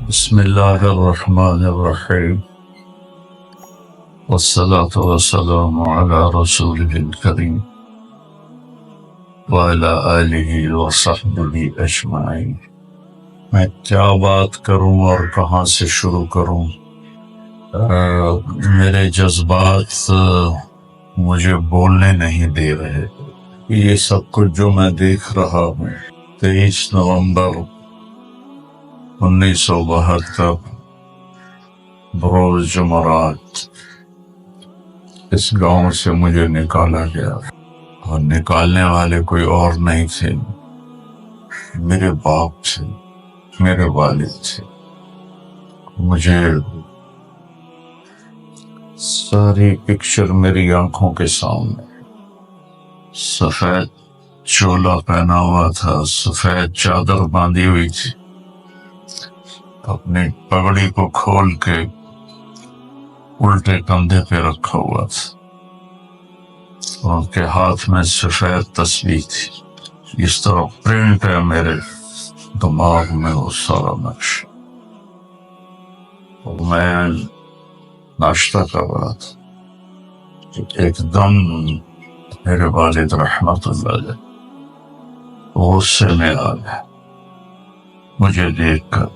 بسم اللہ الرحمن الرحیم والصلاة والسلام علی رسولہ الکریم وعلی آلہ وصحبہ اجمعین۔ میں کیا بات کروں اور کہاں سے شروع کروں؟ میرے جذبات مجھے بولنے نہیں دے رہے۔ یہ سب کچھ جو میں دیکھ رہا ہوں 23 نومبر 1972 بروز جمعرات اس گاؤں سے مجھے نکالا گیا، اور نکالنے والے کوئی اور نہیں تھے، میرے باپ تھے، میرے والد تھے۔ مجھے ساری پکچر میری آنکھوں کے سامنے، سفید چولا پہنا ہوا تھا، سفید چادر باندھی ہوئی تھی، اپنی پگڑی کو کھول کے الٹے کندھے پہ رکھا ہوا تھا، اور ان کے ہاتھ میں سفید تسبیح تھی۔ اس طرح پرنٹ ہے میرے دماغ میں وہ سارا نقشہ۔ اور میں ناشتہ کر رہا تھا، ایک دم میرے والد رحمت اللہ علیہ غصے میں آ گئے مجھے دیکھ کر۔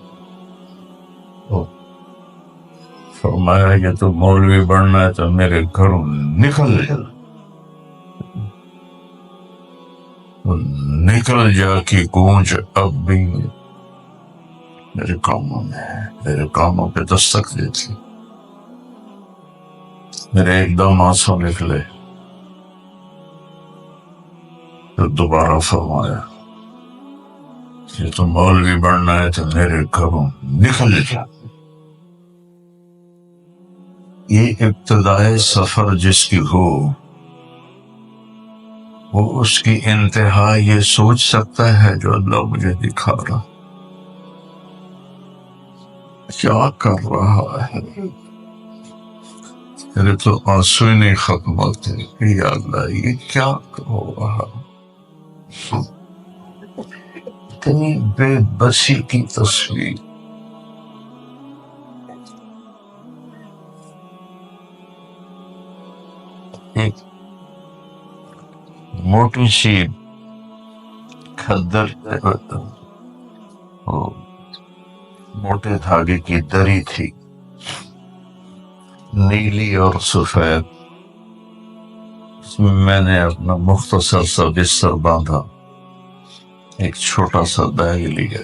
فرمایا کہ تو مولوی بننا ہے تو میرے گھروں نکل جا، نکل جا کی گونج اب بھی میرے کاموں میں ہے، میرے کاموں پہ دستک دیتی۔ میرے ایک دم آنسو نکلے، پھر دوبارہ فرمایا کہ تو مولوی بننا ہے تو میرے گھروں نکل جا۔ یہ ابتدائے سفر جس کی ہو، وہ اس کی انتہا یہ سوچ سکتا ہے جو اللہ مجھے دکھا رہا کیا کر رہا ہے۔ میرے تو آنسو ہی نہیں ختم ہوتے کہ یا اللہ یہ کیا ہو رہا، اتنی بے بسی کی تصویر۔ ایک موٹی سی کھدر، موٹے دھاگے کی دری تھی، نیلی اور سفید، اس میں میں نے اپنا مختصر سا بستر باندھا، ایک چھوٹا سا بیگ لیا۔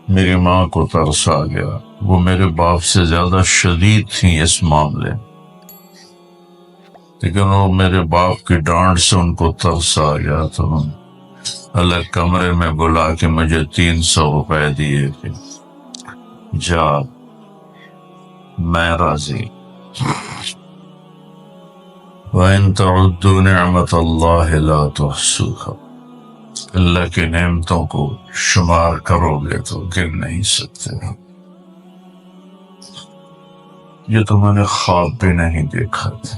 میری ماں کو ترس آ گیا، وہ میرے باپ سے زیادہ شدید تھیں اس معاملے، لیکن وہ میرے باپ کی ڈانٹ سے ان کو ترس آ گیا، تو الگ کمرے میں بلا کے مجھے 300 روپے دیے کہ جا میں راضی۔ وَإِن تَعُدُّوا نِعْمَةَ اللَّهِ لَا تُحْصُوهَا، اللہ کی نعمتوں کو شمار کرو گے تو گر نہیں سکتے۔ یہ تو میں نے خواب بھی نہیں دیکھا تھا۔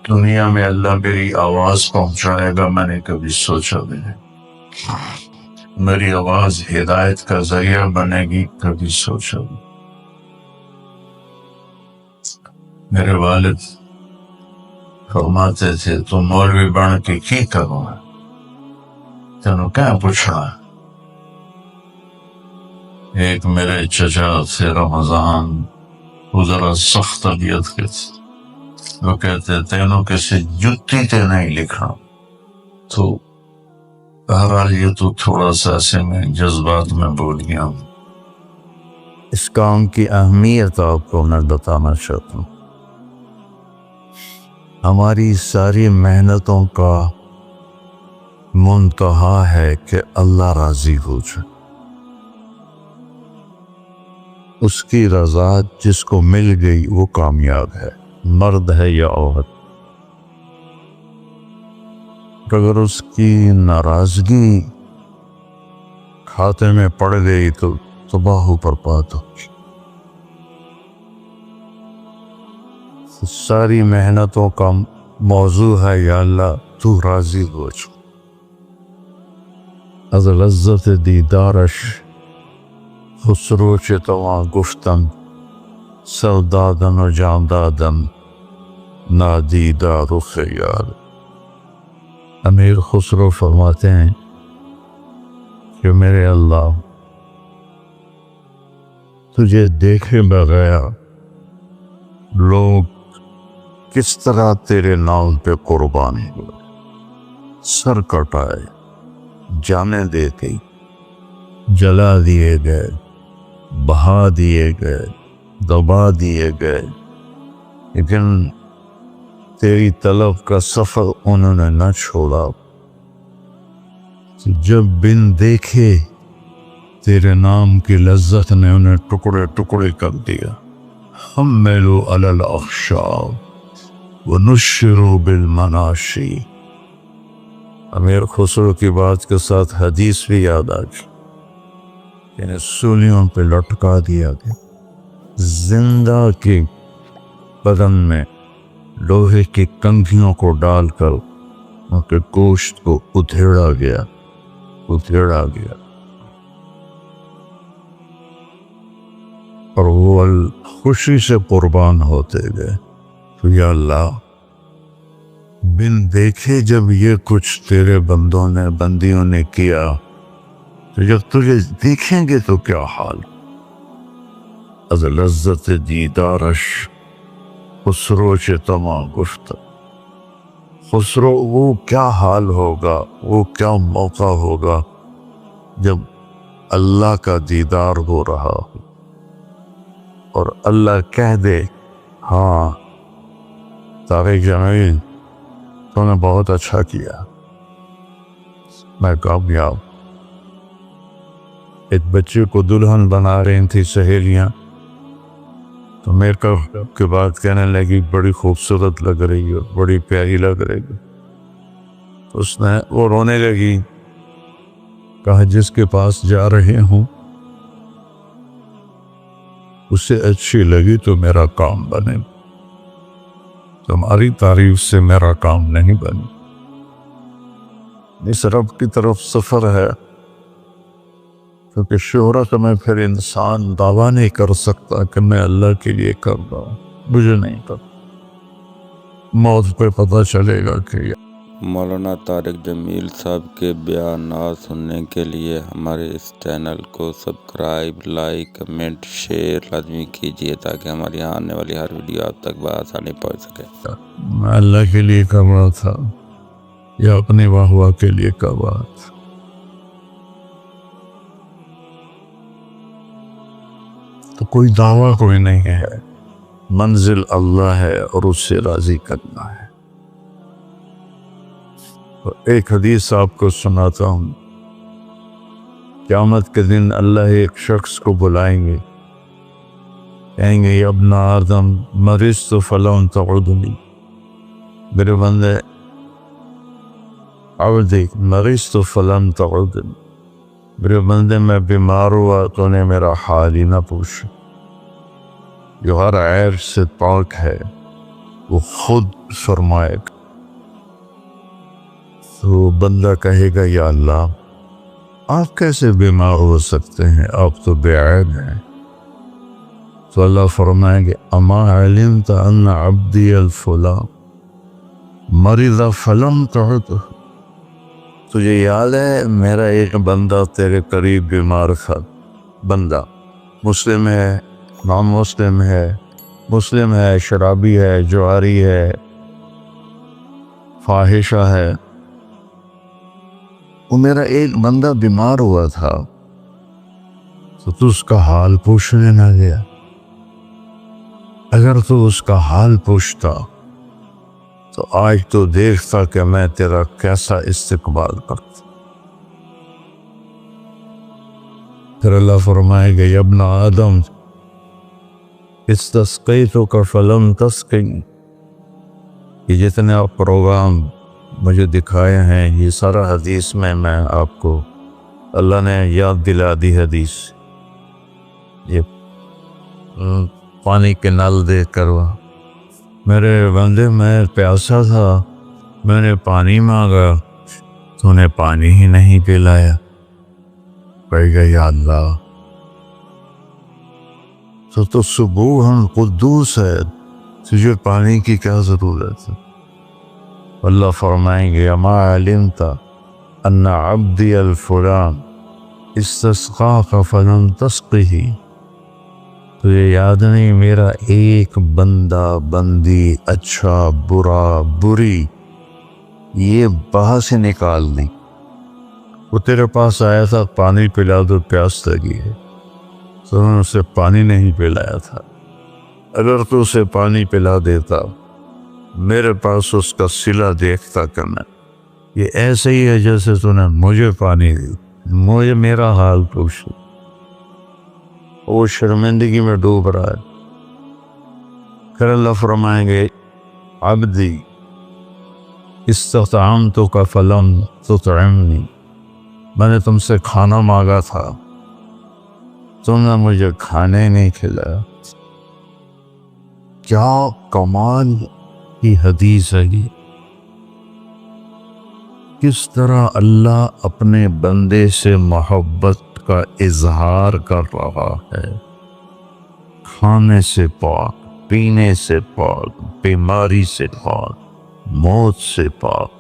دنیا میں اللہ میری آواز پہنچائے گا میں نے کبھی سوچا بھی نہیں، میری آواز ہدایت کا ذریعہ بنے گی کبھی سوچا بھی۔ میرے والد فرماتے تھے تو مولوی بن کے کی کروں ہے، تینوں کیا پوچھنا ہے۔ ایک میرے چچا تھے رمضان، وہ ذرا سخت طبیعت کے تھے، وہ کہتے تینوں کسی جتی تے نہیں لکھنا۔ تو بہرحال یہ تو تھوڑا سا ایسے میں جذبات میں بول گیا ہوں۔ اس کام کی اہمیت آپ کو میں بتانا چاہتا ہوں۔ ہماری ساری محنتوں کا منتہا ہے کہ اللہ راضی ہو جائے۔ اس کی رضا جس کو مل گئی وہ کامیاب ہے، مرد ہے یا عورت۔ اگر اس کی ناراضگی کھاتے میں پڑ گئی تو تباہ و برباد ہو۔ ساری محنتوں کا موضوع ہے یا اللہ تو راضی ہو جا۔ از لذت دیدارش خسرو چه تواں گفتم سر دادن و جان دادن نادیدہ رخ یار. امیر خسرو فرماتے ہیں کہ میرے اللہ تجھے دیکھے بغیر لوگ کس طرح تیرے نام پہ قربان ہوئے، سر کٹائے، جانیں دے گئی، جلا دیے گئے، بہا دیے گئے، دبا دیے گئے، لیکن تیری طلب کا سفر انہوں نے نہ چھوڑا. جب بن دیکھے تیرے نام کی لذت نے انہیں ٹکڑے ٹکڑے کر دیا. حملوا علی الاخشاب ونشروا بالمناشی. امیر خسرو کی بات کے ساتھ حدیث بھی یاد آ گئی، یعنی سولیوں پہ لٹکا دیا گیا، زندہ کے بدن میں لوہے کی کنگھیوں کو ڈال کر ان کے گوشت کو ادھیڑا گیا. اور وہ خوشی سے قربان ہوتے گئے. تو یا اللہ بن دیکھے جب یہ کچھ تیرے بندوں نے بندیوں نے کیا، تو جب تجھے دیکھیں گے تو کیا حال. از لذت دیدارش خسرو چه تمام گفت. خسرو وہ کیا حال ہوگا، وہ کیا موقع ہوگا جب اللہ کا دیدار ہو رہا ہو اور اللہ کہہ دے ہاں طارق جمیل تو نے بہت اچھا کیا، میں کامیاب. ایک بچے کو دلہن بنا رہی تھی سہیلیاں، تو میرے کے بعد کہنے لگی بڑی خوبصورت لگ رہی ہے، بڑی پیاری لگ رہی ہے. اس نے وہ رونے لگی، کہا جس کے پاس جا رہے ہوں اسے اچھی لگی تو میرا کام بنے، تمہاری تعریف سے میرا کام نہیں بنے. اس رب کی طرف سفر ہے، کیونکہ شہرت میں پھر انسان دعویٰ نہیں کر سکتا کہ میں اللہ کے لیے کر رہا ہوں، مجھے نہیں پتا. موت پہ پتہ چلے گا کہ مولانا طارق جمیل صاحب کے بیانات سننے کے لیے ہمارے اس چینل کو سبسکرائب، لائک، کمنٹ، شیئر لازمی کیجیے تاکہ ہماری آنے والی ہر ویڈیو آپ تک بآسانی پہنچ سکے. میں اللہ کے لیے کر رہا تھا یا اپنی واہ واہ کے لیے کر رہا تھا. تو کوئی دعویٰ کوئی نہیں ہے، منزل اللہ ہے اور اس سے راضی کرنا ہے. ایک حدیث آپ کو سناتا ہوں. قیامت کے دن اللہ ایک شخص کو بلائیں گے، کہیں گے یا ابن آدم مرضت فلم تعودنی. میرے بندے عبدی مرضت فلم تعودنی، میرے بندے میں بیمار ہوا تو نے میرا حال ہی نہ پوچھا. جو ہر عیب سے پاک ہے وہ خود فرمائے گا. تو بندہ کہے گا یا اللہ آپ کیسے بیمار ہو سکتے ہیں، آپ تو بے عیب ہیں. تو اللہ فرمائیں گے اما علمت ان عبدی الفلان مرض فلم تعده. تجھے یاد ہے میرا ایک بندہ تیرے قریب بیمار تھا. بندہ مسلم ہے، نان مسلم ہے، مسلم ہے، شرابی ہے، جواری ہے، فاحشہ ہے. وہ میرا ایک بندہ بیمار ہوا تھا تو اس کا حال پوچھنے نہ گیا. اگر تو اس کا حال پوچھتا تو آج تو دیکھتا کہ میں تیرا کیسا استقبال کرتا. پھر اللہ فرمائے گا یا ابن آدم استسقیتک فلم تسقنی. یہ جتنے آپ پروگرام مجھے دکھائے ہیں یہ سارا حدیث میں آپ کو اللہ نے یاد دلا دی. حدیث یہ پانی کے نل دیکھ کر میرے بندے میں پیاسا تھا، میں نے پانی مانگا تو نے پانی ہی نہیں پلایا. کہے گا یا اللہ تو سبوح قدوس ہے، تجھے پانی کی کیا ضرورت ہے؟ اللہ فرمائیں گے اما علمت ان عبدی الفلان استسقاک فلم تسقہ، تجھے یاد نہیں میرا ایک بندہ بندی اچھا برا بری یہ باہر سے نکال نہیں، وہ تیرے پاس آیا تھا پانی پلا دو پیاس لگی ہے، تو نے اسے پانی نہیں پلایا تھا، اگر تو اسے پانی پلا دیتا میرے پاس اس کا صلہ دیکھتا کرنا، یہ ایسے ہی ہے جیسے تو نے مجھے پانی دی، مجھے میرا حال پوچھ، وہ شرمندگی میں ڈوب رہا ہے۔ پھر اللہ فرمائیں گے عبدی استطعمتک فلم تطعمنی، میں نے تم سے کھانا مانگا تھا تم نے مجھے کھانے نہیں کھلایا۔ کیا کمال کی حدیث ہے یہ، کس طرح اللہ اپنے بندے سے محبت کا اظہار کر رہا ہے، کھانے سے پاک، پینے سے پاک، بیماری سے پاک، موت سے پاک،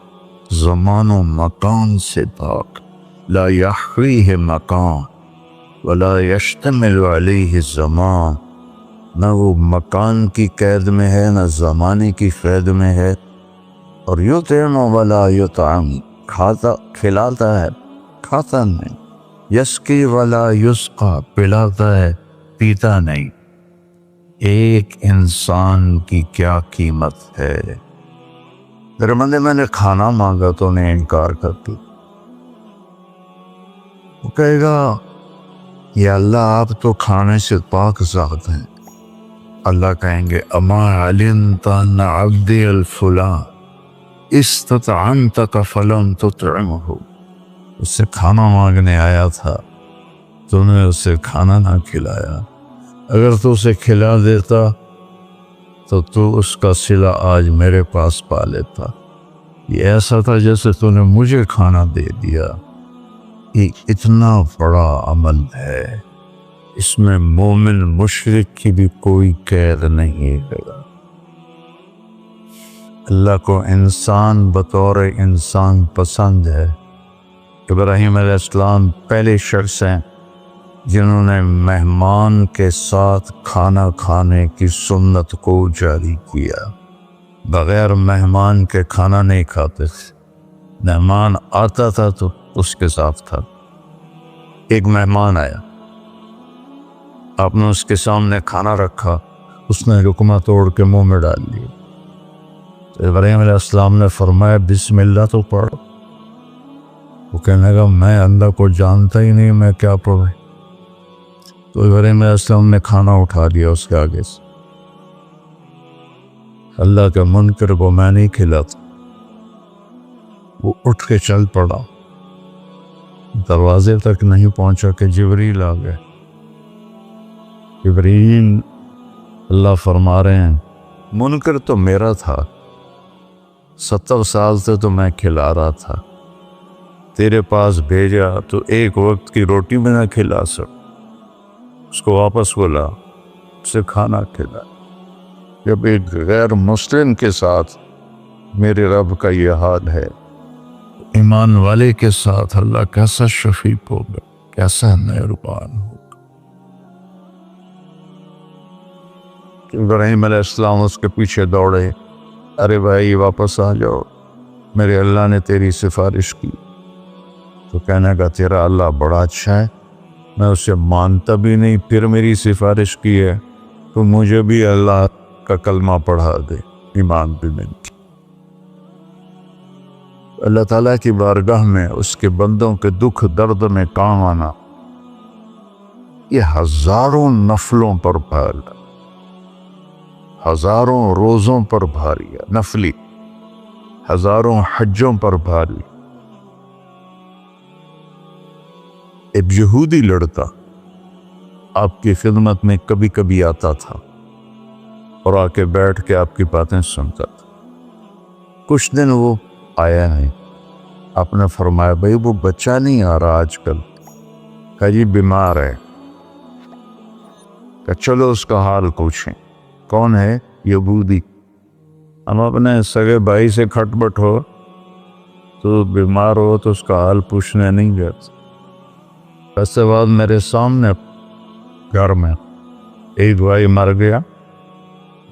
زمان و مکان سے پاک، لا یحویہ مکان ولا یشتمل علیہ زمان، نہ وہ مکان کی قید میں ہے نہ زمانے کی قید میں ہے، اور یطعم ولا یطعم، کھاتا کھلاتا ہے کھاتا نہیں، یسقی ولا یسقا، پلاتا ہے پیتا نہیں۔ ایک انسان کی کیا قیمت ہے۔ میرے بندے میں نے کھانا مانگا تو نے انکار کر دی، وہ کہے گا یا اللہ آپ تو کھانے سے پاک ذات ہیں۔ اللہ کہیں گے اما علمت ان عبدی الفلاں استطعمتک فلم تطعمہ، اس سے کھانا مانگنے آیا تھا تو نے اسے کھانا نہ کھلایا، اگر تو اسے کھلا دیتا تو اس کا صلہ آج میرے پاس پا لیتا۔ یہ ایسا تھا جیسے تو نے مجھے کھانا دے دیا۔ یہ اتنا بڑا عمل ہے، اس میں مومن مشرک کی بھی کوئی قید نہیں ہے۔ اللہ کو انسان بطور انسان پسند ہے۔ ابراہیم علیہ السلام پہلے شخص ہیں جنہوں نے مہمان کے ساتھ کھانا کھانے کی سنت کو جاری کیا، بغیر مہمان کے کھانا نہیں کھاتے تھے، مہمان آتا تھا تو اس کے ساتھ تھا۔ ایک مہمان آیا، آپ نے اس کے سامنے کھانا رکھا، اس نے لقمہ توڑ کے منہ میں ڈال لیا، تو ابراہیم علیہ السلام نے فرمایا بسم اللہ تو پڑھ۔ وہ کہنے لگا میں اللہ کو جانتا ہی نہیں، میں کیا پڑھوں؟ تو ابراہیم علیہ السلام نے کھانا اٹھا لیا اس کے آگے سے، اللہ کا منکر کو میں نہیں کھلاتا۔ وہ اٹھ کے چل پڑا، دروازے تک نہیں پہنچا کہ جبریل آ گئے۔ جبریل، اللہ فرما رہے ہیں منکر تو میرا تھا، 70 سال سے تو میں کھلا رہا تھا، تیرے پاس بھیجا تو ایک وقت کی روٹی میں نہ کھلا سک، اس کو واپس بولا، اسے کھانا کھلا۔ جب ایک غیر مسلم کے ساتھ میرے رب کا یہ حال ہے، ایمان والے کے ساتھ اللہ کیسا شفیق ہوگا، کیسا مہربان ہوگا۔ ابراہیم علیہ السلام اس کے پیچھے دوڑے، ارے بھائی واپس آ جاؤ، میرے اللہ نے تیری سفارش کی۔ تو کہنے کا تیرا اللہ بڑا اچھا ہے، میں اسے مانتا بھی نہیں، پھر میری سفارش کی ہے، تو مجھے بھی اللہ کا کلمہ پڑھا دے، ایمان بھی نہیں۔ اللہ تعالیٰ کی بارگاہ میں اس کے بندوں کے دکھ درد میں کام آنا، یہ ہزاروں نفلوں پر بھاری، ہزاروں روزوں پر بھاری ہے، نفلی ہزاروں حجوں پر بھاری۔ ایک یہودی لڑکا آپ کی خدمت میں کبھی کبھی آتا تھا اور آ کے بیٹھ کے آپ کی باتیں سنتا تھا۔ کچھ دن وہ آیا نہیں، آپ نے فرمایا بھائی وہ بچہ نہیں آ رہا آج کل، کہ جی بیمار ہے، کہ چلو اس کا حال پوچھیں۔ کون ہے؟ یہودی۔ ہم اپنے سگے بھائی سے کھٹ بٹ ہو تو بیمار ہو تو اس کا حال پوچھنے نہیں جاتا۔ اس کے بعد میرے سامنے گھر میں ایک بھائی مر گیا،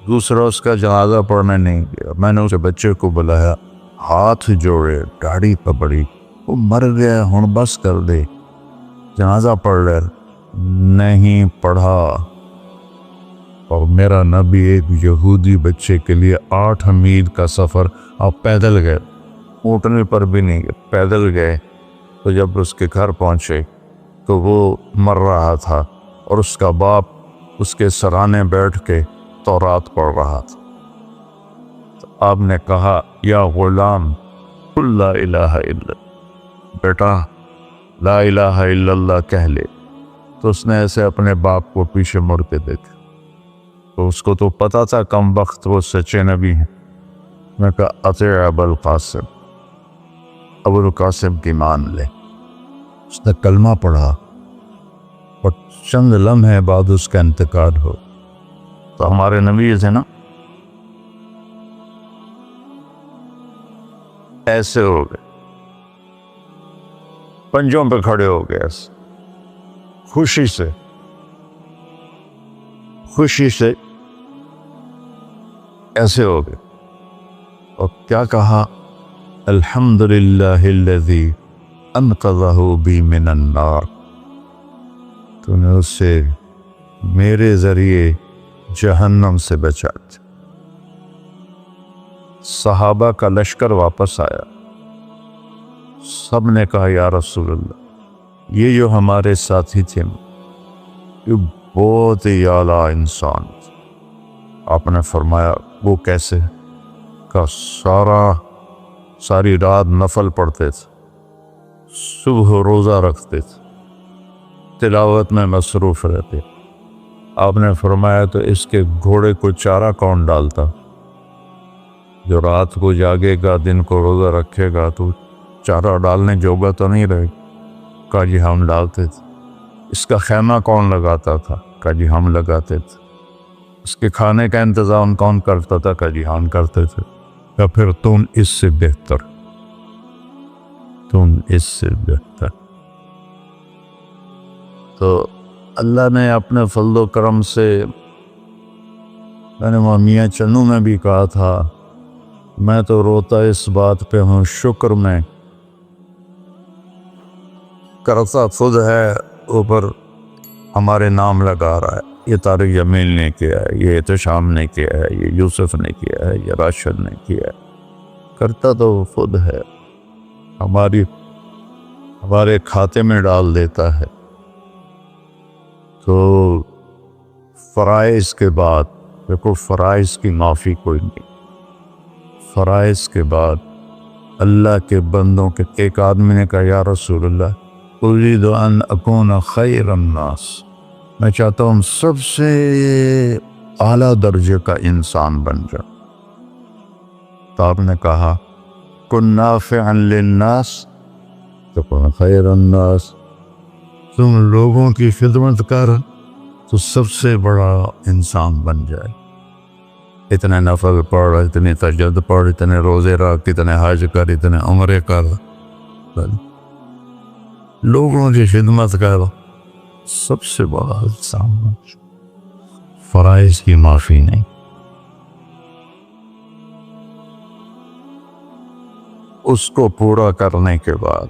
دوسرا اس کا جنازہ پڑھنے نہیں گیا۔ میں نے اسے بچے کو بلایا، ہاتھ جوڑے، داڑھی پکڑی، وہ مر گیا، ہن بس کر دے، جنازہ پڑھ لے۔ نہیں پڑھا۔ اور میرا نبی ایک یہودی بچے کے لیے 8 میل کا سفر آپ پیدل گئے، اونٹنے پر بھی نہیں گئے، پیدل گئے۔ تو جب اس کے گھر پہنچے تو وہ مر رہا تھا اور اس کا باپ اس کے سرانے بیٹھ کے تورات پڑھ رہا تھا۔ تو آپ نے کہا، یا غلام قل لا الہ الا اللہ، بیٹا لا الہ الا اللہ کہہ لے۔ تو اس نے ایسے اپنے باپ کو پیچھے مڑ کے دیکھا، تو اس کو تو پتا تھا کم وقت وہ سچے نبی ہیں۔ میں کہا اطیع ابا القاسم، ابو القاسم کی مان لے۔ اس نے کلمہ پڑھا اور چند لمحے بعد اس کا انتقال ہو۔ تو ہمارے نبی تھے نا، ایسے ہو گئے، پنجوں پہ کھڑے ہو گئے، ایسے خوشی سے ایسے ہو گئے، اور کیا کہا، الحمدللہ الذی انقذہ بی من النار، تو نے اسے میرے ذریعے جہنم سے بچا دیا۔ صحابہ کا لشکر واپس آیا، سب نے کہا یا رسول اللہ، یہ جو ہمارے ساتھی تھے یہ بہت ہی اعلیٰ انسان تھے۔ آپ نے فرمایا وہ کیسے؟ کہ ساری رات نفل پڑھتے تھے، صبح روزہ رکھتے تھے، تلاوت میں مصروف رہتے۔ آپ نے فرمایا تو اس کے گھوڑے کو چارہ کون ڈالتا؟ جو رات کو جاگے گا، دن کو روزہ رکھے گا، تو چارہ ڈالنے جوگا تو نہیں رہے گا۔ کہا جی ہم ڈالتے تھے۔ اس کا خیمہ کون لگاتا تھا؟ کہا جی ہم لگاتے تھے۔ اس کے کھانے کا انتظام کون کرتا تھا؟ کہا جی ہم کرتے تھے۔ یا پھر تم اس سے بہتر، تم اس سے بہتر۔ تو اللہ نے اپنے فضل و کرم سے، میں نے میاں چنو میں بھی کہا تھا، میں تو روتا اس بات پہ ہوں، شکر میں کرتا خود ہے، اوپر ہمارے نام لگا رہا ہے۔ یہ طارق جمیل نے کیا ہے، یہ احتشام نے کیا ہے، یہ یوسف نے کیا ہے، یہ راشد نے کیا ہے۔ کرتا تو خود ہے، ہمارے کھاتے میں ڈال دیتا ہے۔ تو فرائض کے بعد دیکھو، فرائض کی معافی کوئی نہیں۔ فرائض کے بعد اللہ کے بندوں کے، ایک آدمی نے کہا یا رسول اللہ اريد ان اکون خیر الناس، میں چاہتا ہوں سب سے اعلیٰ درجے کا انسان بن جاؤں۔ تو آپ نے کہا کن نافعا للناس تکن خیر الناس، تم لوگوں کی خدمت کر تو سب سے بڑا انسان بن جائے۔ اتنے نفل پڑھ، اتنی تہجد پڑھ، اتنے روزے رکھ، اتنے حج کر، اتنے عمرے کر، لوگوں کی خدمت کر، سب سے بڑا انسان بن جائے۔ فرائض کی معافی نہیں۔ اس کو پورا کرنے کے بعد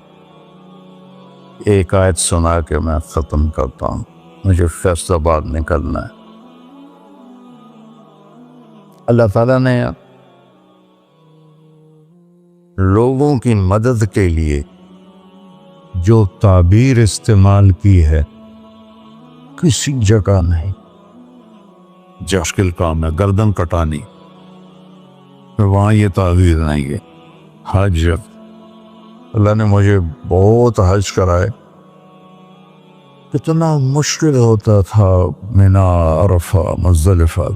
ایک آیت سنا کے میں ختم کرتا ہوں، مجھے فیصل آباد نکلنا ہے۔ اللہ تعالیٰ نے لوگوں کی مدد کے لیے جو تعبیر استعمال کی ہے کسی جگہ نہیں۔ مشکل کام ہے گردن کٹانی، وہاں یہ تعبیر نہیں ہے۔ حج، اللہ نے مجھے بہت حج کرائے، کتنا مشکل ہوتا تھا مینا، عرفہ، مزدلفہ۔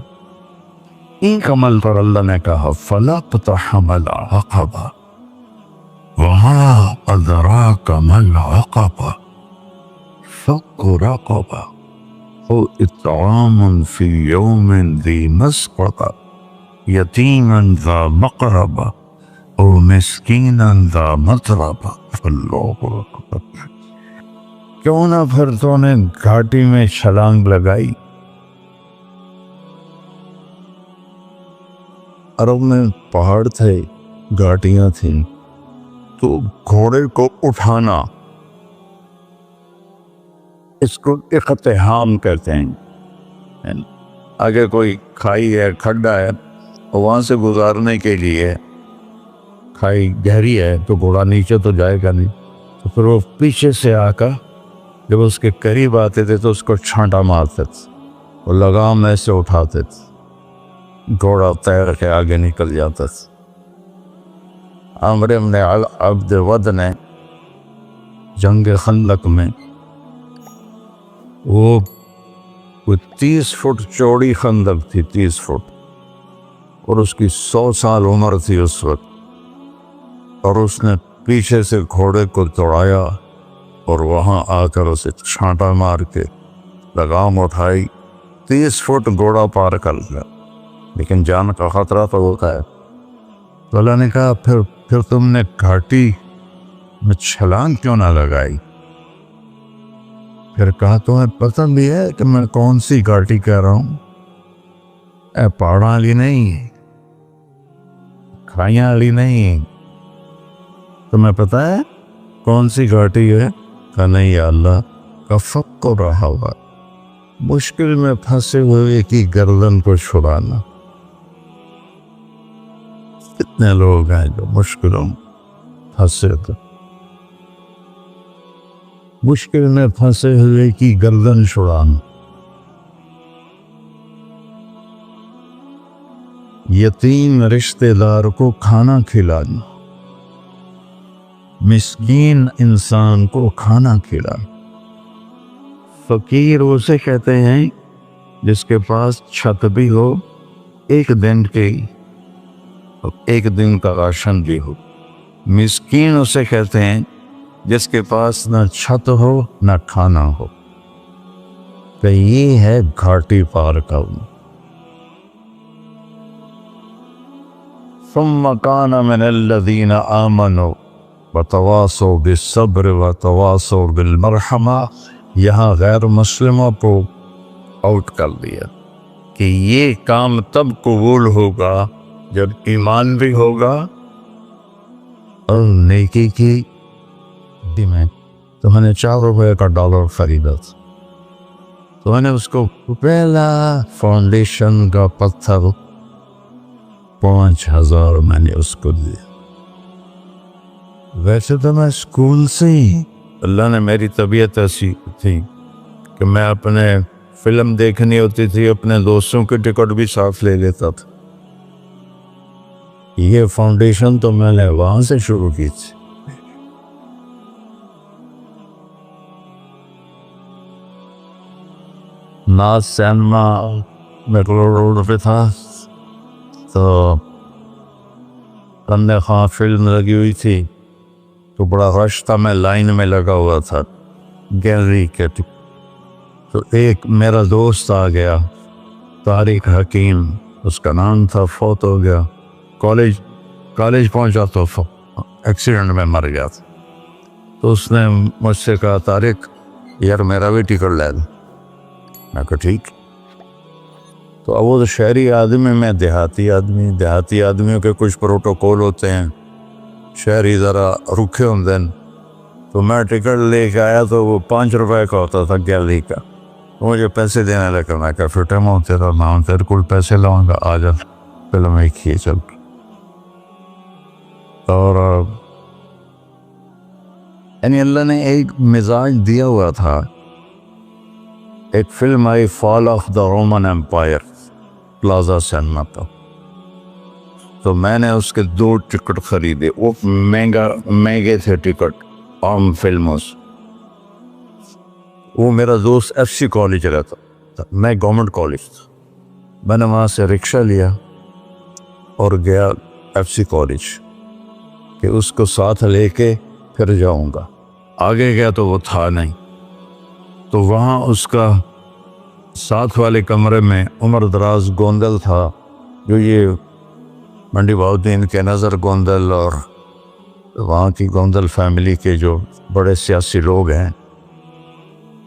ایک عمل پر اللہ نے کہا فلا اقتحم العقبہ وما ادراک ما العقبہ، رقبہ او اطعام فی یوم ذی مسغبہ یتیما ذا مقربہ او مسکینا ذا متربہ۔ اللہ اکبر۔ کیوں نہ پھر تو نے گھاٹی میں چھلانگ لگائی؟ عرب میں پہاڑ تھے، گھاٹیاں تھیں، تو گھوڑے کو اٹھانا اس کو اقتحام کہتے ہیں۔ آگے کوئی کھائی ہے، کھڈا ہے، وہاں سے گزارنے کے لیے کھائی گہری ہے تو گھوڑا نیچے تو جائے گا نہیں، تو پھر وہ پیچھے سے آ کر جب اس کے قریب آتے تھے تو اس کو چھانٹا مارتے تھے، وہ لگام ایسے اٹھاتے تھے، گھوڑا تیر کے آگے نکل جاتا تھا۔ عمرو بن عبد ود نے جنگ خندق میں وہ 30 فٹ چوڑی خندق تھی، 30 فٹ، اور اس کی 100 سال عمر تھی اس وقت، اور اس نے پیچھے سے گھوڑے کو دوڑایا اور وہاں آ کر اسے چھانٹا مار کے لگام اٹھائی، 30 فٹ گھوڑا پار کر لیا، لیکن جان کا خطرہ تو ہوتا ہے۔ تو اللہ نے کہا پھر تم نے گھاٹی میں چھلانگ کیوں نہ لگائی؟ پھر کہا تمہیں پتہ بھی ہے کہ میں کون سی گھاٹی کہہ رہا ہوں؟ پہاڑاں والی نہیں، کھائیاں والی نہیں، تمہیں پتہ ہے کون سی گھاٹی ہے؟ کہا نہیں یا اللہ، کا فق رہا ہوا، مشکل میں پھنسے ہوئے کی گردن کو چھڑانا۔ کتنے لوگ ہیں جو مشکلوں پھنسے تھے، مشکل میں پھنسے ہوئے کی گردن چھڑانا۔ یتیم رشتہ دار کو کھانا کھلانا، مسکین انسان کو کھانا کھلانا۔ فقیر اسے کہتے ہیں جس کے پاس چھت بھی ہو، ایک دن کا راشن بھی ہو۔ مسکین اسے کہتے ہیں جس کے پاس نہ چھت ہو نہ کھانا ہو۔ کہ یہ ہے گھاٹی پار کرنا۔ ثم كان من الذين آمنوا وتواصوا بالصبر وتواصوا بالمرحمہ، یہاں غیر مسلموں کو آؤٹ کر دیا کہ یہ کام تب قبول ہوگا جب ایمان بھی ہوگا اور نیکی کی بھی۔ میں تو میں نے $4 کا ڈالر خریدا تھا، تو میں نے اس کو پہلا فاؤنڈیشن کا پتھر 5000 میں نے اس کو دیا۔ ویسے تو میں اسکول سے ہی، اللہ نے میری طبیعت ایسی تھی کہ میں اپنے فلم دیکھنی ہوتی تھی، اپنے دوستوں کی ٹکٹ بھی ساتھ لے لیتا تھا۔ یہ فاؤنڈیشن تو میں نے وہاں سے شروع کی تھی۔ ناز سینما میٹرو روڈ پہ تھا، تو بندے خواہ فلم لگی ہوئی تھی، تو بڑا رش تھا، میں لائن میں لگا ہوا تھا گیلری کے۔ تو ایک میرا دوست آ گیا، طارق حکیم اس کا نام تھا، فوت ہو گیا، کالج پہنچا تو ایکسیڈنٹ میں مر گیا تھا۔ تو اس نے مجھ سے کہا طارق یار میرا بھی ٹکٹ لے دو۔ میں کہا ٹھیک۔ تو اب وہ شہری آدمی، میں دیہاتی آدمیوں کے کچھ پروٹوکول ہوتے ہیں، شہری ذرا رکھے ہوتے ہیں، تو میں ٹکٹ لے کے آیا تو وہ $5 کا ہوتا تھا گیلری کا، مجھے پیسے دینے لگا۔ میں کہا پھر ٹائم ہوتے رہا، میں تیرے کو پیسے لاؤں گا، آ جا فلم ایک ہی چل۔ اور یعنی اللہ نے ایک مزاج دیا ہوا تھا۔ ایک فلم آئی fall of the Roman Empire, Plaza cinema کا، تو میں نے اس کے 2 ٹکٹ خریدے، وہ مہنگے تھے ٹکٹ عام فلموں سے۔ وہ میرا دوست FC کالج رہتا تھا، میں گورنمنٹ کالج تھا، میں نے وہاں سے رکشہ لیا اور گیا FC کالج کہ اس کو ساتھ لے کے پھر جاؤں گا۔ آگے گیا تو وہ تھا نہیں، تو وہاں اس کا ساتھ والے کمرے میں عمر دراز گوندل تھا، جو یہ منڈی بہاؤالدین کے نظر گوندل اور وہاں کی گوندل فیملی کے جو بڑے سیاسی لوگ ہیں۔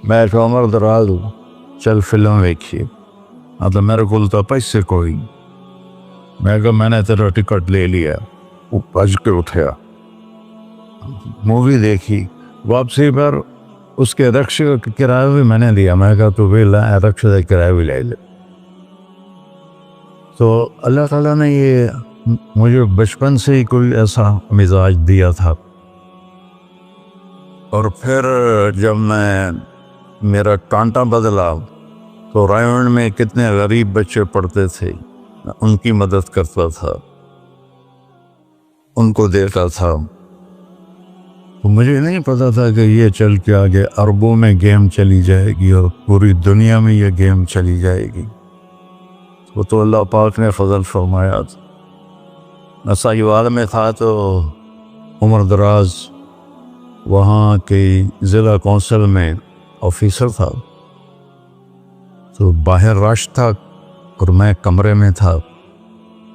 میں کہ عمر دراز چل فلم دیکھیے، مطلب میرے کو تو پیسے کوئی، میں کہا میں نے تیرا ٹکٹ لے لیا۔ وہ بھج کے اٹھیا، مووی دیکھی، واپسی پر اس کے رکشے کا کرایہ بھی میں نے دیا۔ میں کہا تو بھی رکشے کا کرایہ بھی لے لے۔ تو اللہ تعالیٰ نے یہ مجھے بچپن سے ہی کوئی ایسا مزاج دیا تھا۔ اور پھر جب میرا کانٹا بدلا تو رائمنڈ میں کتنے غریب بچے پڑھتے تھے، ان کی مدد کرتا تھا، ان کو دیتا تھا۔ تو مجھے نہیں پتا تھا کہ یہ چل کے آگے اربوں میں گیم چلی جائے گی اور پوری دنیا میں یہ گیم چلی جائے گی۔ وہ تو اللہ پاک نے فضل فرمایا تھا۔ میں ساہیوال میں تھا تو عمر دراز وہاں کی ضلع کونسل میں آفیسر تھا، تو باہر رش تھا اور میں کمرے میں تھا،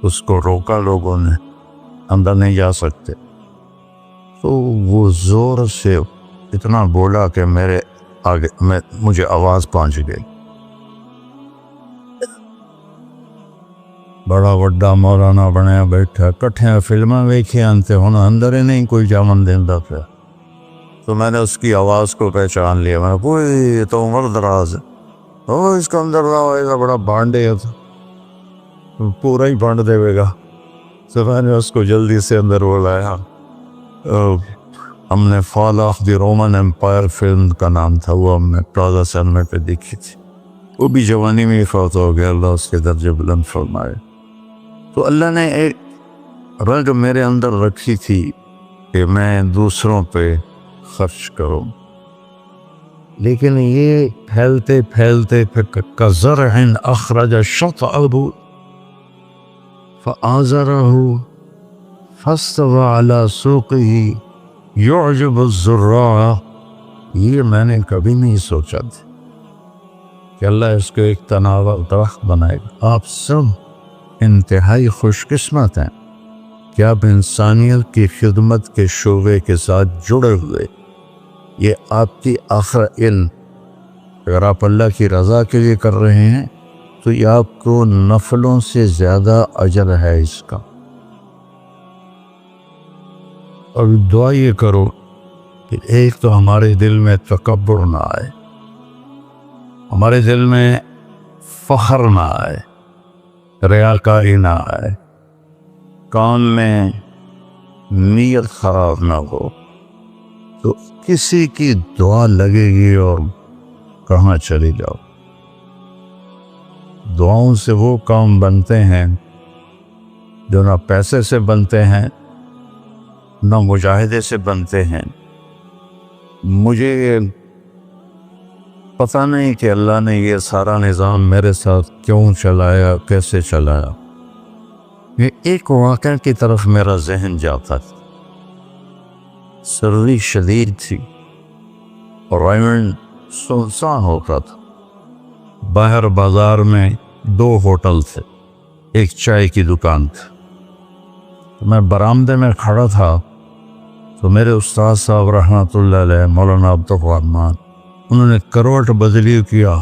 اس کو روکا لوگوں نے، اندر نہیں جا سکتے۔ تو وہ زور سے اتنا بولا کہ میرے آگے مجھے آواز پہنچ گئی۔ بڑا وڈا مولانا بنیا بیٹھا، کٹھے فلمیں ویکھے انتے ہن اندر ہی نہیں کوئی جامن دیندا پیا۔ تو میں نے اس کی آواز کو پہچان لیا، میں کوئی یہ تو عمر دراز ہے، اس کا اندر رہا ہوئے گا، بڑا بانڈے ہے، پورا ہی بانڈ دے گا۔ تو میں نے اس کو جلدی سے اندر بلایا۔ ہم نے Fall of the Roman Empire film کا نام تھا، وہ ہم نے پلازا سینما پہ دیکھی تھی۔ وہ بھی جوانی میں ہی فوت ہو گیا، اللہ اس کے درجے بلند فرمائے۔ تو اللہ نے ایک رنگ میرے اندر رکھی تھی کہ میں دوسروں پہ خرچ کروں، لیکن یہ پھیلتے پھیلتے پھر کزرع اخرج شطأه فآزره فاستوى على سوقه يعجب الزراع، یہ میں نے کبھی نہیں سوچا تھا کہ اللہ اس کو ایک تناور درخت بنائے گا۔ آپ سب انتہائی خوش قسمت ہیں کہ آپ انسانیت کی خدمت کے شعبے کے ساتھ جڑے ہوئے۔ یہ آپ کی آخر علم، اگر آپ اللہ کی رضا کے لیے کر رہے ہیں تو یہ آپ کو نفلوں سے زیادہ اجر ہے اس کا۔ اور دعا یہ کرو کہ ایک تو ہمارے دل میں تکبر نہ آئے، ہمارے دل میں فخر نہ آئے، ریاکاری نہ آئے، کام میں نیت خراب نہ ہو، تو کسی کی دعا لگے گی اور کہاں چلی جاؤ۔ دعاؤں سے وہ کام بنتے ہیں جو نہ پیسے سے بنتے ہیں نہ مجاہدے سے بنتے ہیں۔ مجھے پتہ نہیں کہ اللہ نے یہ سارا نظام میرے ساتھ کیوں چلایا، کیسے چلایا۔ یہ ایک واقعہ کی طرف میرا ذہن جاتا تھا۔ سردی شدید تھی اور رائمنڈ سنسان ہوتا تھا۔ باہر بازار میں 2 ہوٹل تھے، ایک چائے کی دکان تھی۔ میں برآمدے میں کھڑا تھا تو میرے استاد صاحب رحمۃ اللہ علیہ مولانا عبدالرحمان، انہوں نے کروٹ بدلی کیا۔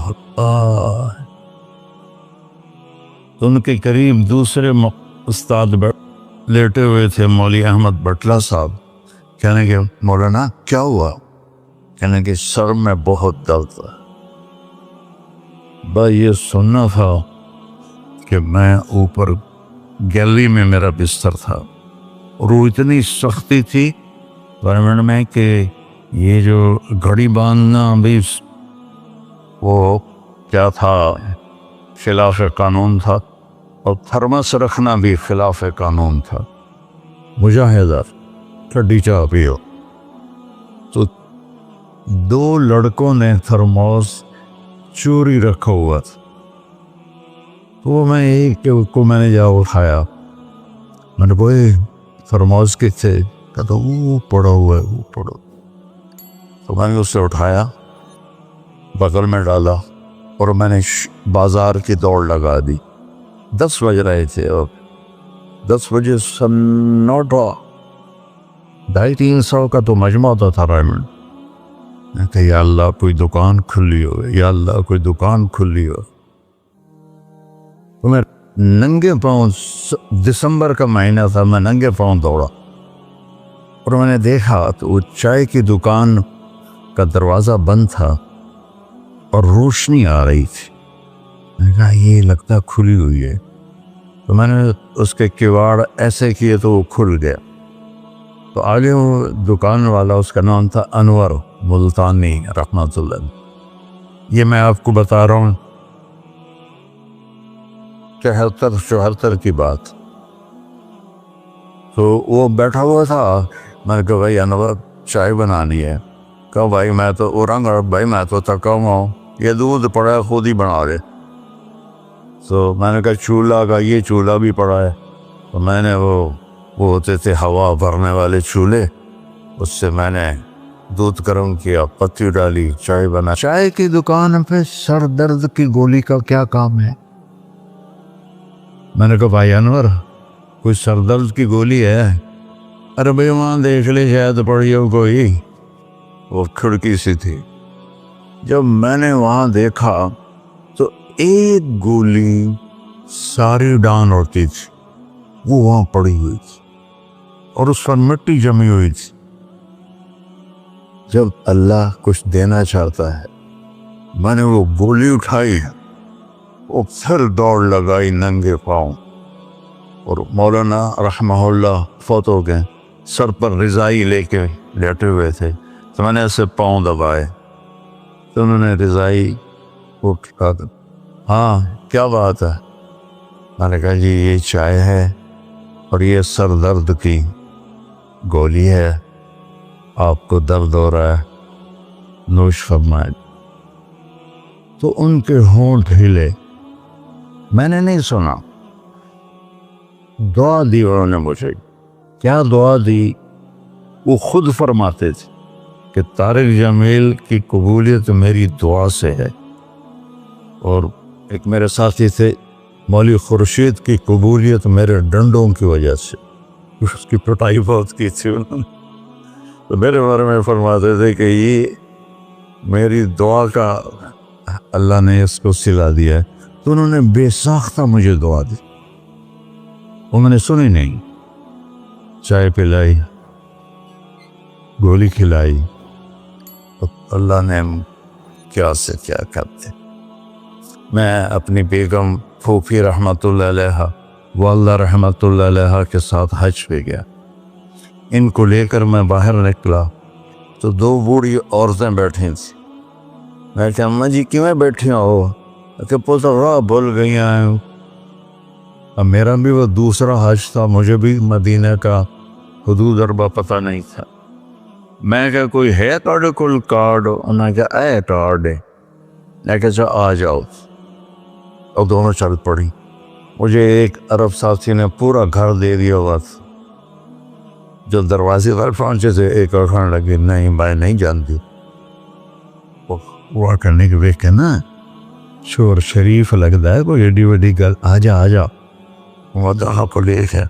تو ان کے قریب دوسرے استاد لیٹے ہوئے تھے، مولوی احمد بٹلہ صاحب۔ کہنے کہ مولانا کیا ہوا؟ کہنے کہ سر میں بہت درد ہے۔ بس یہ سننا تھا کہ میں اوپر گیلری میں میرا بستر تھا اور وہ اتنی سختی تھی گورنمنٹ میں کہ یہ جو گھڑی باندھنا بھی وہ کیا تھا، خلاف قانون تھا، اور تھرمس رکھنا بھی خلاف قانون تھا۔ مجاہدہ ٹھڈی چاہ پیو۔ تو 2 لڑکوں نے تھرموس چوری رکھا ہوا تھا، تو وہ میں ایک کو میں نے جا اٹھایا، میں نے بوئے تھرموس کتنے؟ کہتا وہ پڑا ہوا ہے، وہ پڑا۔ تو میں نے اس سے اٹھایا، بغل میں ڈالا اور میں نے بازار کی دوڑ لگا دی. 10 بج رہے تھے اور 10 بجے سناٹا. 250-300 کا تو مجمع ہوتا تھا ریمنڈ. میں کہ یا اللہ کوئی دکان کھلی ہو, یا اللہ کوئی دکان کھلی ہو. تو میں ننگے پاؤں, دسمبر کا مہینہ تھا, میں ننگے پاؤں دوڑا اور میں نے دیکھا تو وہ چائے کی دکان کا دروازہ بند تھا اور روشنی آ رہی تھی. میں نے کہا یہ لگتا کھلی ہوئی ہے. تو میں نے اس کے کواڑ ایسے کیے تو وہ کھل گیا. تو آگے وہ دکان والا, اس کا نام تھا انور ملتانی رحمۃ اللہ. یہ میں آپ کو بتا رہا ہوں 73-74 کی بات. تو وہ بیٹھا ہوا تھا. میں نے کہا بھائی انور چائے بنانی ہے. کہا بھائی میں تو اورنگ بھائی میں تو تھکا ہوا ہوں, یہ دودھ پڑا ہے خود ہی بنا دے. تو میں نے کہا چولہا کا, یہ چولہا بھی پڑا ہے. تو میں نے وہ ہوتے تھے ہوا بھرنے والے چولہے, اس سے میں نے دودھ گرم کیا, پتی ڈالی, چائے بنا. چائے کی دکان پہ سر درد کی گولی کا کیا کام ہے؟ میں نے کہا بھائی انور کوئی سر درد کی گولی ہے؟ ارے بھائی وہاں دیکھ لے شاید پڑی ہو کوئی. وہ کھڑکی سی تھی. جب میں نے وہاں دیکھا تو ایک گولی ساری ڈان ہوتی تھی وہ وہاں پڑی ہوئی تھی اور اس پر مٹی جمی ہوئی تھی. جب اللہ کچھ دینا چاہتا ہے, میں نے وہ گولی اٹھائی اور پھر دوڑ لگائی ننگے پاؤں. اور مولانا رحمہ اللہ فوت ہو گئے, سر پر رضائی لے کے لیٹے ہوئے تھے. تو میں نے ایسے پاؤں دبائے تو انہوں نے رضائی اٹھا کر, ہاں کیا بات ہے؟ میں نے کہا جی یہ چائے ہے اور یہ سر درد کی گولی ہے, آپ کو درد ہو رہا ہے, نوش فرمائے. تو ان کے ہونٹ ہلے. میں نے نہیں سنا. دعا دی انہوں نے مجھے. کیا دعا دی؟ وہ خود فرماتے تھے کہ طارق جمیل کی قبولیت میری دعا سے ہے. اور ایک میرے ساتھی تھے مولوی خورشید کی قبولیت میرے ڈنڈوں کی وجہ سے. اس کی پٹائی بہت کی تھی انہوں نے. تو میرے بارے میں فرماتے تھے کہ یہ میری دعا کا اللہ نے اس کو سلا دیا ہے. تو انہوں نے بے ساختہ مجھے دعا دی. انہوں نے سنی نہیں. چائے پلائی, گولی کھلائی, اللہ نے کیا سے کیا کرتے. میں اپنی بیگم پھوپھی رحمۃ اللہ علیہ والدہ رحمۃ اللہ علیہ کے ساتھ حج پہ گیا. ان کو لے کر میں باہر نکلا تو 2 بوڑھی عورتیں بیٹھی تھیں. میں کہ اماں جی کیوں بیٹھی ہو؟ کہ پوتا راہ بھول گئی ہیں. اب میرا بھی وہ دوسرا حج تھا, مجھے بھی مدینہ کا حدود اربا پتہ نہیں تھا. میں کہ کوئی ہے تھوڑے کل کارڈ؟ انہوں نے کہا اے کارڈ ہے. میں کہ آ جاؤ. اور دونوں چل پڑی. مجھے ایک عرب ساتھی نے پورا گھر دے دیا ہوا تھا. جو دروازے پر پہنچے تھے ایک اور کھانے لگے, نہیں میں نہیں جانتی. وہ کرنے کے دیکھ کے نا شور شریف لگتا ہے, کوئی ایڈی وڈی گل. آ جا آ جا. وہ دونوں کو لے کے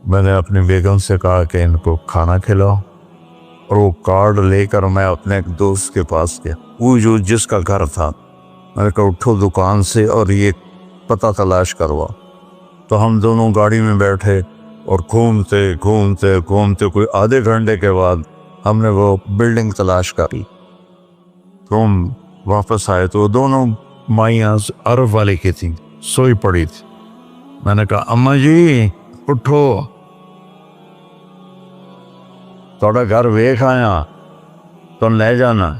میں نے اپنی بیگم سے کہا کہ ان کو کھانا کھلاؤ. اور وہ کارڈ لے کر میں اپنے ایک دوست کے پاس گیا, وہ جو جس کا گھر تھا. میں نے کہا اٹھو دکان سے اور یہ پتہ تلاش کروا. تو ہم دونوں گاڑی میں بیٹھے اور گھومتے گھومتے گھومتے کوئی آدھے گھنٹے کے بعد ہم نے وہ بلڈنگ تلاش کری. تو ہم واپس آئے تو دونوں مائیاں عرب والے کی تھیں, سوئی پڑی تھی. میں نے کہا اماں جی اٹھو, تھوڑا گھر ویکھ آیا, تم لے جانا.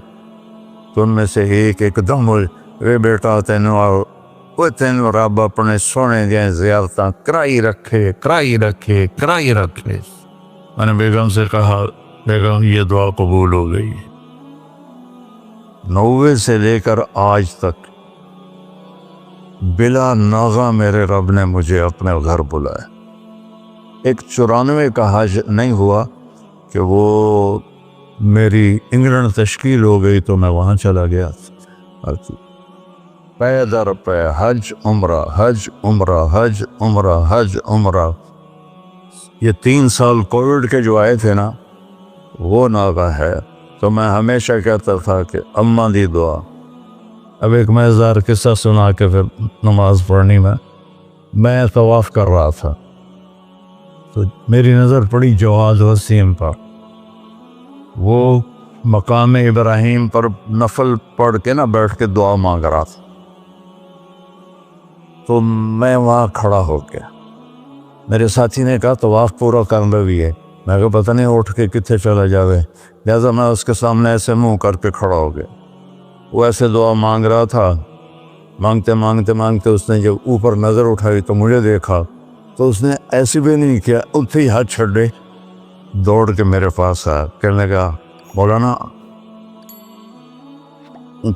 تو ان میں سے ایک دم وے بیٹا تینوں رب اپنے سونے دیا زیارتاں کرائی رکھے. میں نے بیگم سے کہا بیگم یہ دعا قبول ہو گئی. 90 سے لے کر آج تک بلا ناغہ میرے رب نے مجھے اپنے گھر بلایا. ایک 94 کا حج نہیں ہوا کہ وہ میری انگلینڈ تشکیل ہو گئی تو میں وہاں چلا گیا. پے در پے حج عمرہ حج عمرہ حج عمرہ حج عمرہ. یہ 3 سال کووڈ کے جو آئے تھے نا وہ ناغہ ہے. تو میں ہمیشہ کہتا تھا کہ اماں دی دعا. اب ایک مزار قصہ سنا کے پھر نماز پڑھنی میں طواف کر رہا تھا تو میری نظر پڑی جواد وسیم پر. وہ مقام ابراہیم پر نفل پڑھ کے نا بیٹھ کے دعا مانگ رہا تھا. تو میں وہاں کھڑا ہو گیا. میرے ساتھی نے کہا طواف پورا کرنا بھی ہے. میں کہا پتہ نہیں اٹھ کے کتنے چلا جاوے. لہٰذا میں اس کے سامنے ایسے منہ کر کے کھڑا ہو گیا. وہ ایسے دعا مانگ رہا تھا. مانگتے مانگتے مانگتے اس نے جب اوپر نظر اٹھائی تو مجھے دیکھا تو اس نے ایسے بھی نہیں کیا, اتنے ہی ہاتھ چھڑے دوڑ کے میرے پاس آیا. کہنے لگا مولانا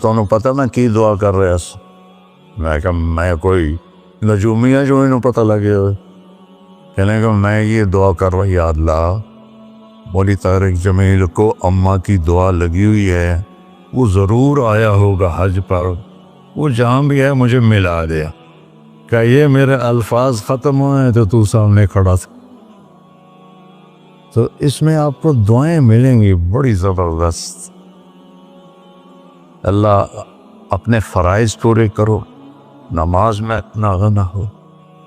تمہیں پتہ میں کی دعا کر رہا اس. میں کہا میں کوئی نجومی ہے جو انہوں پتہ لگے ہوئے. کہنے لگا میں یہ دعا کر رہا یا اللہ مولی طارق جمیل کو اماں کی دعا لگی ہوئی ہے, وہ ضرور آیا ہوگا حج پر, وہ جہاں بھی ہے مجھے ملا دیا. کہ یہ میرے الفاظ ختم ہوئے تو تو سامنے کھڑا تھا. تو اس میں آپ کو دعائیں ملیں گی بڑی زبردست. اللہ اپنے فرائض پورے کرو, نماز میں اتنا نہ ہو,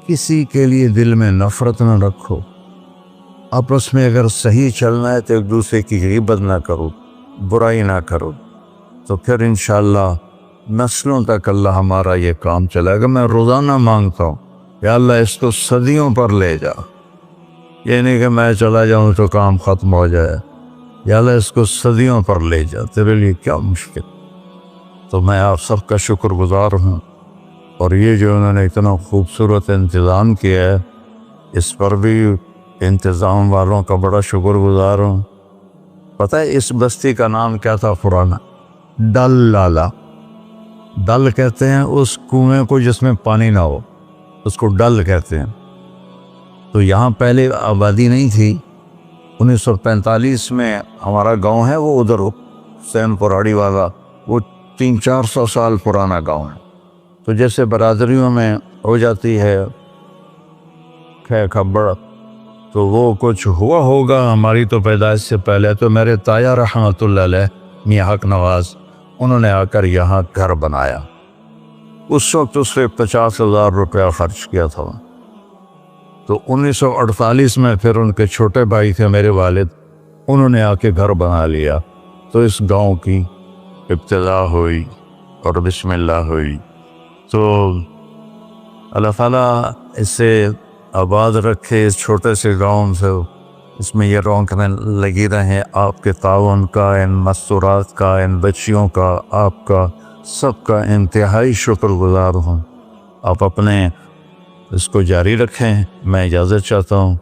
کسی کے لیے دل میں نفرت نہ رکھو, آپس میں اگر صحیح چلنا ہے تو ایک دوسرے کی غیبت نہ کرو, برائی نہ کرو, تو پھر انشاءاللہ نسلوں تک اللہ ہمارا یہ کام چلے گا. میں روزانہ مانگتا ہوں یا اللہ اس کو صدیوں پر لے جا. یہ نہیں کہ میں چلا جاؤں تو کام ختم ہو جائے. یا اللہ اس کو صدیوں پر لے جا, تیرے لیے کیا مشکل. تو میں آپ سب کا شکر گزار ہوں, اور یہ جو انہوں نے اتنا خوبصورت انتظام کیا ہے اس پر بھی انتظام والوں کا بڑا شکر گزار ہوں. پتہ ہے اس بستی کا نام کیا تھا پرانا؟ ڈل لالا. ڈل کہتے ہیں اس کنویں کو جس میں پانی نہ ہو, اس کو ڈل کہتے ہیں. تو یہاں پہلے آبادی نہیں تھی. 1945 میں ہمارا گاؤں ہے وہ ادھر حسین پراڑی والا, وہ 300-400 سال پرانا گاؤں ہے. تو جیسے برادریوں میں ہو جاتی ہے خبر, تو وہ کچھ ہوا ہوگا ہماری تو پیدائش سے پہلے. تو میرے تایا رحمۃ اللہ علیہ میاں حق نواز, انہوں نے آ کر یہاں گھر بنایا. اس وقت اس سے 50,000 روپیہ خرچ کیا تھا. تو 1948 میں پھر ان کے چھوٹے بھائی تھے میرے والد, انہوں نے آ کے گھر بنا لیا. تو اس گاؤں کی ابتدا ہوئی اور بسم اللہ ہوئی. تو اللہ تعالیٰ اسے آباد رکھے, اس چھوٹے سے گاؤں سے اس میں یہ رونقیں لگی رہیں. آپ کے تعاون کا, ان مستورات کا, ان بچیوں کا, آپ کا سب کا انتہائی شکر گزار ہوں. آپ اپنے اس کو جاری رکھیں. میں اجازت چاہتا ہوں.